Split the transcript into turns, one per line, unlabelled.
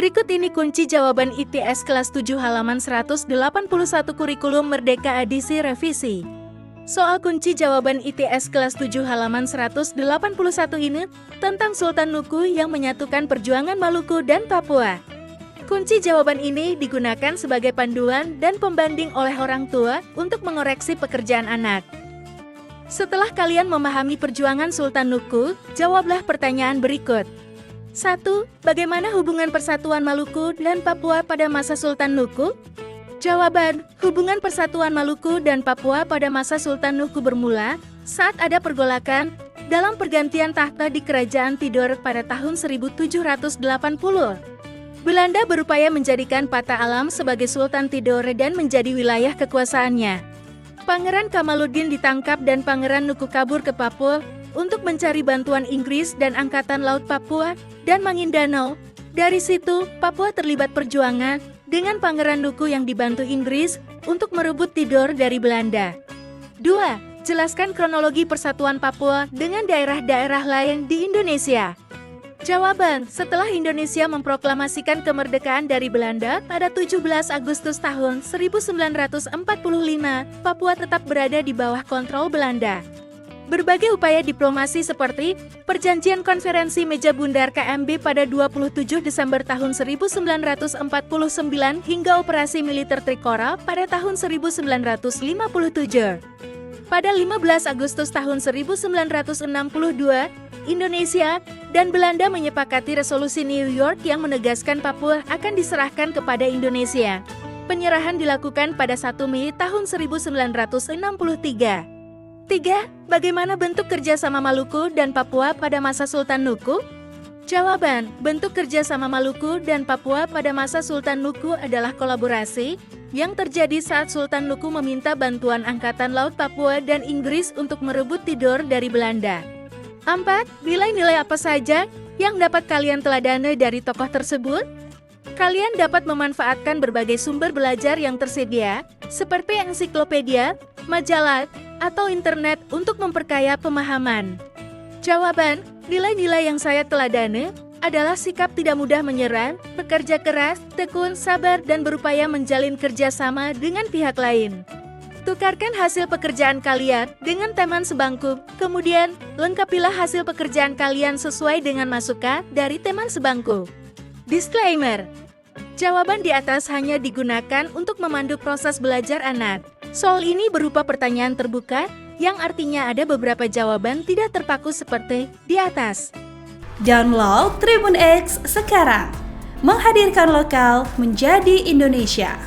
Berikut ini kunci jawaban ITS kelas 7 halaman 181 Kurikulum Merdeka edisi revisi. Soal kunci jawaban ITS kelas 7 halaman 181 ini tentang Sultan Nuku yang menyatukan perjuangan Maluku dan Papua. Kunci jawaban ini digunakan sebagai panduan dan pembanding oleh orang tua untuk mengoreksi pekerjaan anak. Setelah kalian memahami perjuangan Sultan Nuku, jawablah pertanyaan berikut. 1. Bagaimana hubungan persatuan Maluku dan Papua pada masa Sultan Nuku? Jawaban, hubungan persatuan Maluku dan Papua pada masa Sultan Nuku bermula saat ada pergolakan dalam pergantian tahta di Kerajaan Tidore pada tahun 1780. Belanda berupaya menjadikan Pata Alam sebagai Sultan Tidore dan menjadi wilayah kekuasaannya. Pangeran Kamaluddin ditangkap dan Pangeran Nuku kabur ke Papua untuk mencari bantuan Inggris dan Angkatan Laut Papua dan Maguindanao. Dari situ, Papua terlibat perjuangan dengan Pangeran Nuku yang dibantu Inggris untuk merebut Tidore dari Belanda. 2. Jelaskan kronologi persatuan Papua dengan daerah-daerah lain di Indonesia. Jawaban, setelah Indonesia memproklamasikan kemerdekaan dari Belanda pada 17 Agustus tahun 1945, Papua tetap berada di bawah kontrol Belanda. Berbagai upaya diplomasi seperti Perjanjian Konferensi Meja Bundar KMB pada 27 Desember tahun 1949 hingga Operasi Militer Trikora pada tahun 1957. Pada 15 Agustus tahun 1962, Indonesia dan Belanda menyepakati resolusi New York yang menegaskan Papua akan diserahkan kepada Indonesia. Penyerahan dilakukan pada 1 Mei tahun 1963. 3. Bagaimana bentuk kerjasama Maluku dan Papua pada masa Sultan Nuku? Jawaban, bentuk kerjasama Maluku dan Papua pada masa Sultan Nuku adalah kolaborasi yang terjadi saat Sultan Nuku meminta bantuan Angkatan Laut Papua dan Inggris untuk merebut Tidore dari Belanda. 4. Nilai-nilai apa saja yang dapat kalian teladani dari tokoh tersebut? Kalian dapat memanfaatkan berbagai sumber belajar yang tersedia, seperti ensiklopedia, majalah, atau internet untuk memperkaya pemahaman. Jawaban, nilai-nilai yang saya teladani adalah sikap tidak mudah menyerah, bekerja keras, tekun, sabar, dan berupaya menjalin kerjasama dengan pihak lain. Tukarkan hasil pekerjaan kalian dengan teman sebangku, kemudian lengkapilah hasil pekerjaan kalian sesuai dengan masukan dari teman sebangku. Disclaimer: jawaban di atas hanya digunakan untuk memandu proses belajar anak. Soal ini berupa pertanyaan terbuka, yang artinya ada beberapa jawaban tidak terpaku seperti di atas.
Download Tribun X sekarang, menghadirkan lokal menjadi Indonesia.